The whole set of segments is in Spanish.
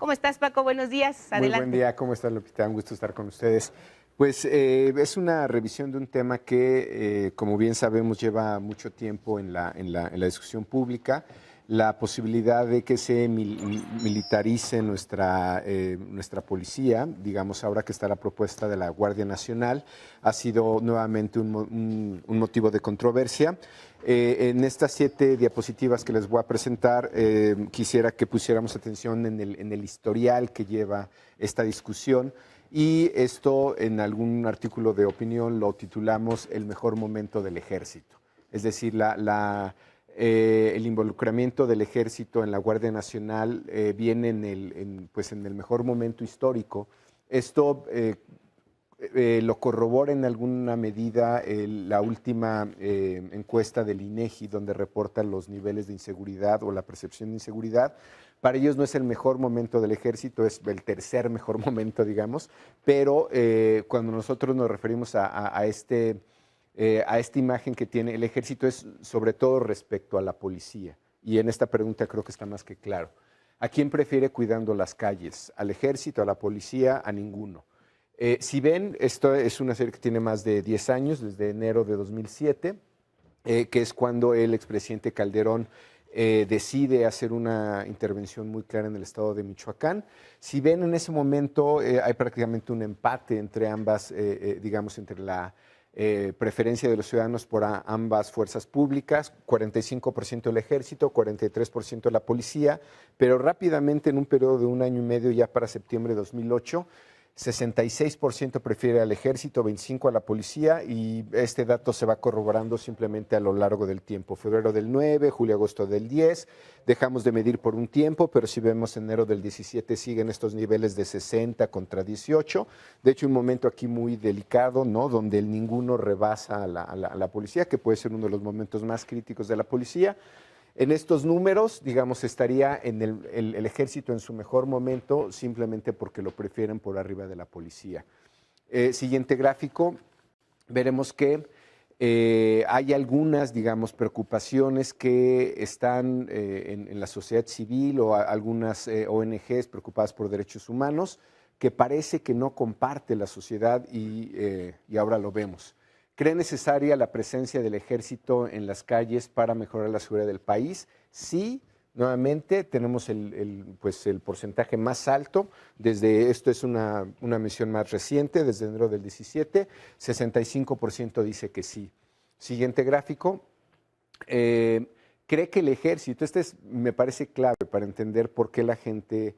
¿Cómo estás, Paco? Buenos días. Adelante. Muy buen día, ¿cómo estás, Lupita? Un gusto estar con ustedes. Pues es una revisión de un tema que, como bien sabemos, lleva mucho tiempo en la discusión pública. La posibilidad de que se militarice nuestra policía, digamos, ahora que está la propuesta de la Guardia Nacional, ha sido nuevamente un motivo de controversia. En estas 7 diapositivas que les voy a presentar, quisiera que pusiéramos atención en el historial que lleva esta discusión. Y esto en algún artículo de opinión lo titulamos El mejor momento del ejército. Es decir, el involucramiento del ejército en la Guardia Nacional viene en el mejor momento histórico. Esto lo corrobora en alguna medida la última encuesta del INEGI, donde reporta los niveles de inseguridad o la percepción de inseguridad. Para ellos no es el mejor momento del ejército, es el tercer mejor momento, digamos, pero cuando nosotros nos referimos a esta imagen que tiene el ejército es sobre todo respecto a la policía. Y en esta pregunta creo que está más que claro. ¿A quién prefiere cuidando las calles? ¿Al ejército, a la policía? A ninguno. Si ven, esto es una serie que tiene más de 10 años, desde enero de 2007, que es cuando el expresidente Calderón decide hacer una intervención muy clara en el estado de Michoacán. Si ven, en ese momento hay prácticamente un empate entre ambas, digamos, entre la preferencia de los ciudadanos por ambas fuerzas públicas, 45% del ejército, 43% la policía, pero rápidamente en un periodo de 1 año y medio, ya para septiembre de 2008, 66% prefiere al ejército, 25% a la policía, y este dato se va corroborando simplemente a lo largo del tiempo. Febrero del 9, julio-agosto del 10, dejamos de medir por un tiempo, pero si vemos enero del 17 siguen estos niveles de 60 contra 18. De hecho, un momento aquí muy delicado, ¿no? Donde el ninguno rebasa a la policía, que puede ser uno de los momentos más críticos de la policía. En estos números, digamos, estaría en el ejército en su mejor momento simplemente porque lo prefieren por arriba de la policía. Siguiente gráfico, veremos que hay algunas, digamos, preocupaciones que están en la sociedad civil o algunas ONGs preocupadas por derechos humanos que parece que no comparte la sociedad y ahora lo vemos. ¿Cree necesaria la presencia del ejército en las calles para mejorar la seguridad del país? Sí, nuevamente tenemos el porcentaje más alto. Esto es una medición más reciente, desde enero del 17, 65% dice que sí. Siguiente gráfico. ¿Cree que el ejército, me parece clave para entender por qué la gente...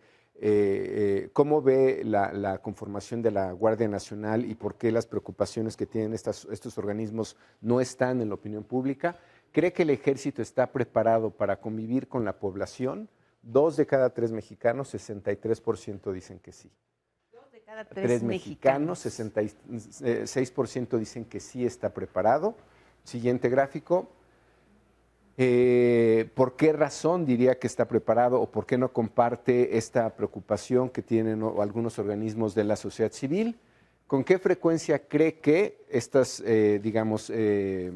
cómo ve la conformación de la Guardia Nacional y por qué las preocupaciones que tienen estos organismos no están en la opinión pública? ¿Cree que el ejército está preparado para convivir con la población? 2 de cada 3 mexicanos, 63% dicen que sí. 2 de cada 3 mexicanos, 66% dicen que sí está preparado. Siguiente gráfico. ¿Por qué razón diría que está preparado o por qué no comparte esta preocupación que tienen algunos organismos de la sociedad civil? ¿Con qué frecuencia cree que estas,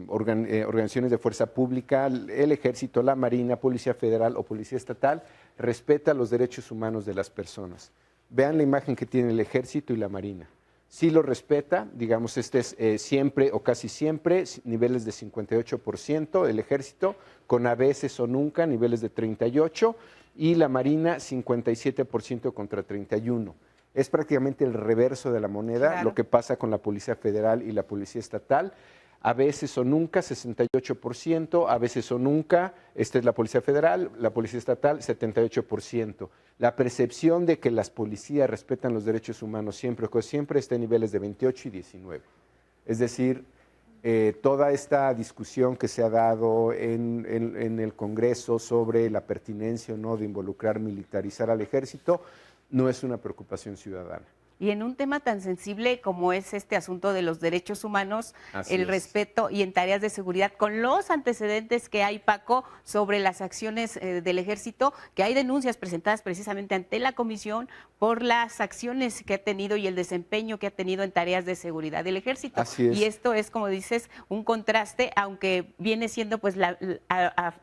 organizaciones de fuerza pública, el Ejército, la Marina, Policía Federal o Policía Estatal, respeta los derechos humanos de las personas? Vean la imagen que tiene el Ejército y la Marina. Sí lo respeta, digamos, siempre o casi siempre, niveles de 58%, el Ejército, con a veces o nunca, niveles de 38%, y la Marina 57% contra 31%. Es prácticamente el reverso de la moneda, claro, lo que pasa con la Policía Federal y la Policía Estatal. A veces o nunca, 68%, a veces o nunca, esta es la Policía Federal, la Policía Estatal, 78%. La percepción de que las policías respetan los derechos humanos siempre está en niveles de 28 y 19. Es decir, toda esta discusión que se ha dado en el Congreso sobre la pertinencia o no de involucrar, militarizar al ejército, no es una preocupación ciudadana. Y en un tema tan sensible como es este asunto de los derechos humanos, el respeto y en tareas de seguridad, con los antecedentes que hay, Paco, sobre las acciones del ejército, que hay denuncias presentadas precisamente ante la comisión por las acciones que ha tenido y el desempeño que ha tenido en tareas de seguridad del ejército. Así es. Y esto es, como dices, un contraste, aunque viene siendo pues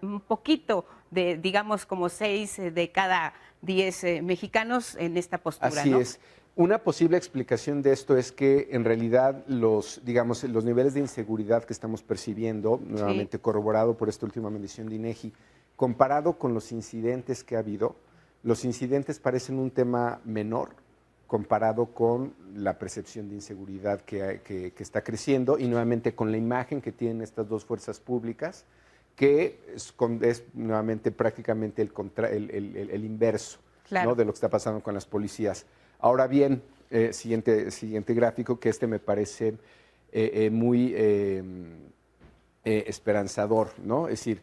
un poquito de, digamos, como 6 de cada 10 mexicanos en esta postura, Así ¿no? es. Una posible explicación de esto es que en realidad los niveles de inseguridad que estamos percibiendo, nuevamente corroborado por esta última medición de INEGI, comparado con los incidentes que ha habido, los incidentes parecen un tema menor comparado con la percepción de inseguridad que está creciendo y nuevamente con la imagen que tienen estas dos fuerzas públicas, que es nuevamente prácticamente el inverso, claro, ¿no?, de lo que está pasando con las policías. Ahora bien, siguiente gráfico, que me parece muy esperanzador, ¿no? Es decir,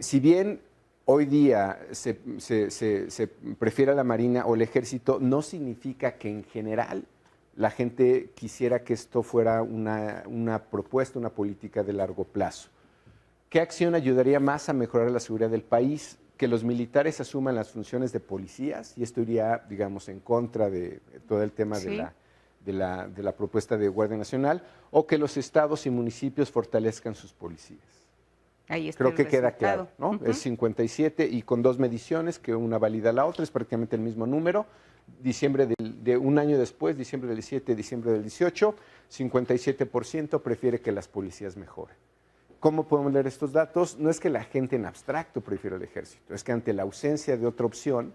si bien hoy día se prefiere a la Marina o el Ejército, no significa que en general la gente quisiera que esto fuera una propuesta, una política de largo plazo. ¿Qué acción ayudaría más a mejorar la seguridad del país? Que los militares asuman las funciones de policías, y esto iría, digamos, en contra de todo el tema de la propuesta de Guardia Nacional, o que los estados y municipios fortalezcan sus policías. Ahí está. Creo que resultado. queda claro, ¿no? Es 57 y con dos mediciones, que una valida la otra, es prácticamente el mismo número. Diciembre de un año después, diciembre del 17, diciembre del 18, 57% prefiere que las policías mejoren. ¿Cómo podemos leer estos datos? No es que la gente en abstracto prefiera el ejército, es que ante la ausencia de otra opción,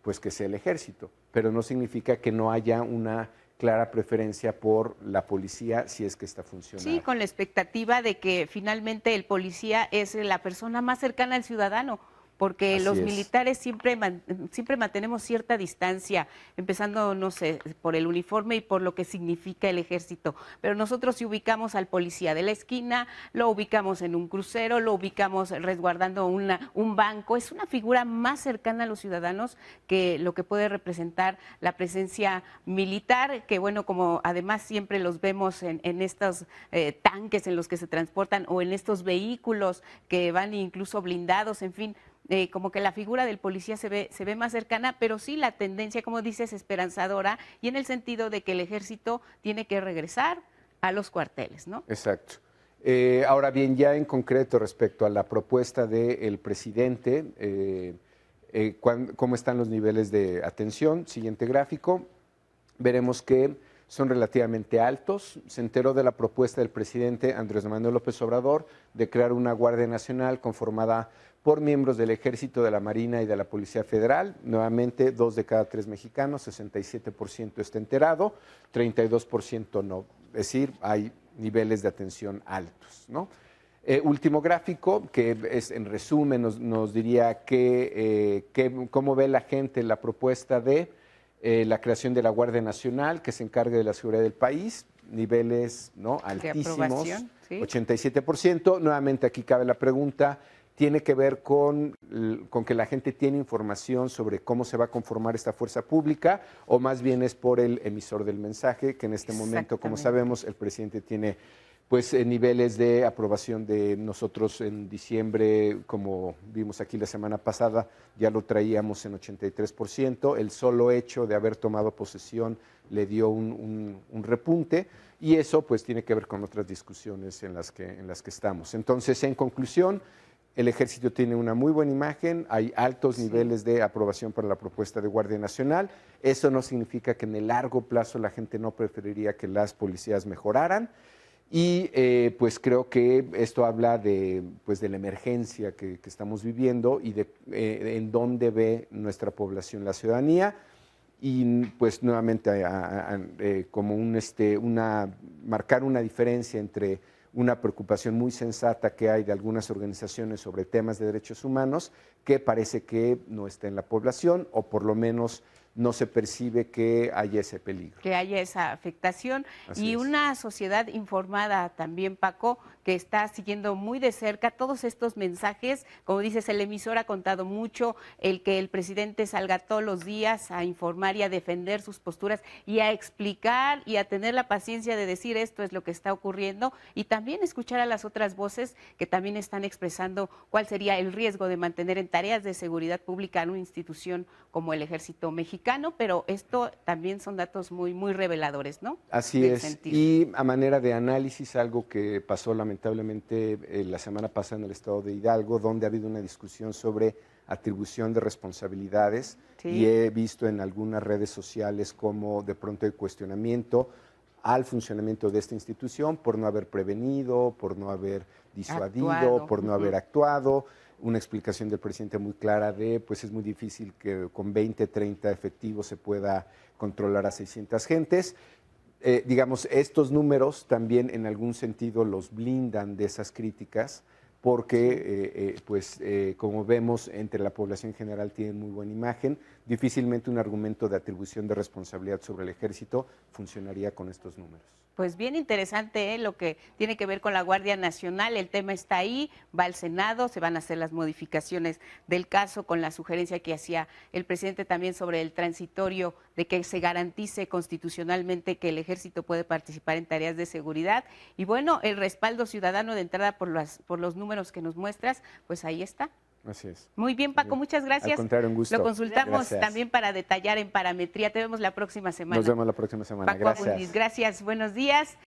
pues que sea el ejército, pero no significa que no haya una clara preferencia por la policía si es que está funcionando. Sí, con la expectativa de que finalmente el policía es la persona más cercana al ciudadano, porque Así los es. militares siempre mantenemos cierta distancia, empezando, no sé, por el uniforme y por lo que significa el ejército. Pero nosotros si ubicamos al policía de la esquina, lo ubicamos en un crucero, lo ubicamos resguardando un banco, es una figura más cercana a los ciudadanos que lo que puede representar la presencia militar, que bueno, como además siempre los vemos en estos tanques en los que se transportan o en estos vehículos que van incluso blindados, en fin. Como que la figura del policía se ve más cercana, pero sí la tendencia, como dices, esperanzadora, y en el sentido de que el ejército tiene que regresar a los cuarteles, ¿no? Exacto. Ahora bien, ya en concreto respecto a la propuesta del presidente, ¿cómo están los niveles de atención? Siguiente gráfico, veremos que son relativamente altos. Se enteró de la propuesta del presidente Andrés Manuel López Obrador de crear una Guardia Nacional conformada por miembros del Ejército, de la Marina y de la Policía Federal. Nuevamente, 2 de cada 3 mexicanos, 67% está enterado, 32% no. Es decir, hay niveles de atención altos, ¿no? Último gráfico, que es en resumen nos diría cómo ve la gente la propuesta de la creación de la Guardia Nacional, que se encargue de la seguridad del país, niveles, ¿no?, altísimos, ¿sí? 87%. Nuevamente aquí cabe la pregunta, ¿tiene que ver con que la gente tiene información sobre cómo se va a conformar esta fuerza pública, o más bien es por el emisor del mensaje, que en este momento, como sabemos, el presidente tiene pues niveles de aprobación de nosotros en diciembre, como vimos aquí la semana pasada, ya lo traíamos en 83%, el solo hecho de haber tomado posesión le dio un repunte, y eso pues tiene que ver con otras discusiones en las que estamos. Entonces, en conclusión, el ejército tiene una muy buena imagen, hay altos niveles de aprobación para la propuesta de Guardia Nacional. Eso no significa que en el largo plazo la gente no preferiría que las policías mejoraran. Y pues creo que esto habla de la emergencia que estamos viviendo y de en dónde ve nuestra población la ciudadanía. Y pues nuevamente como marcar una diferencia entre una preocupación muy sensata que hay de algunas organizaciones sobre temas de derechos humanos, que parece que no está en la población, o por lo menos no se percibe que haya ese peligro. Que haya esa afectación. Así es. Una sociedad informada también, Paco, que está siguiendo muy de cerca todos estos mensajes. Como dices, el emisor ha contado mucho, el que el presidente salga todos los días a informar y a defender sus posturas y a explicar y a tener la paciencia de decir esto es lo que está ocurriendo, y también escuchar a las otras voces que también están expresando cuál sería el riesgo de mantener en tareas de seguridad pública en una institución como el Ejército Mexicano, pero esto también son datos muy, muy reveladores, ¿no? Así es. Y a manera de análisis, algo que pasó lamentablemente la semana pasada en el estado de Hidalgo, donde ha habido una discusión sobre atribución de responsabilidades, sí. Y he visto en algunas redes sociales como de pronto el cuestionamiento al funcionamiento de esta institución por no haber prevenido, por no haber disuadido, por no haber actuado. Una explicación del presidente muy clara de, pues es muy difícil que con 20, 30 efectivos se pueda controlar a 600 gentes. Digamos, estos números también en algún sentido los blindan de esas críticas, porque, como vemos, entre la población en general tienen muy buena imagen. Difícilmente un argumento de atribución de responsabilidad sobre el ejército funcionaría con estos números. Pues bien interesante lo que tiene que ver con la Guardia Nacional, el tema está ahí, va al Senado, se van a hacer las modificaciones del caso con la sugerencia que hacía el presidente también sobre el transitorio de que se garantice constitucionalmente que el ejército puede participar en tareas de seguridad y bueno, el respaldo ciudadano de entrada por los números que nos muestras, pues ahí está. Así es. Muy bien, Paco, muchas gracias. Al contrario, un gusto. Lo consultamos gracias. También para detallar en parametría. Te vemos la próxima semana. Nos vemos la próxima semana. Paco Abundis, gracias. Buenos días.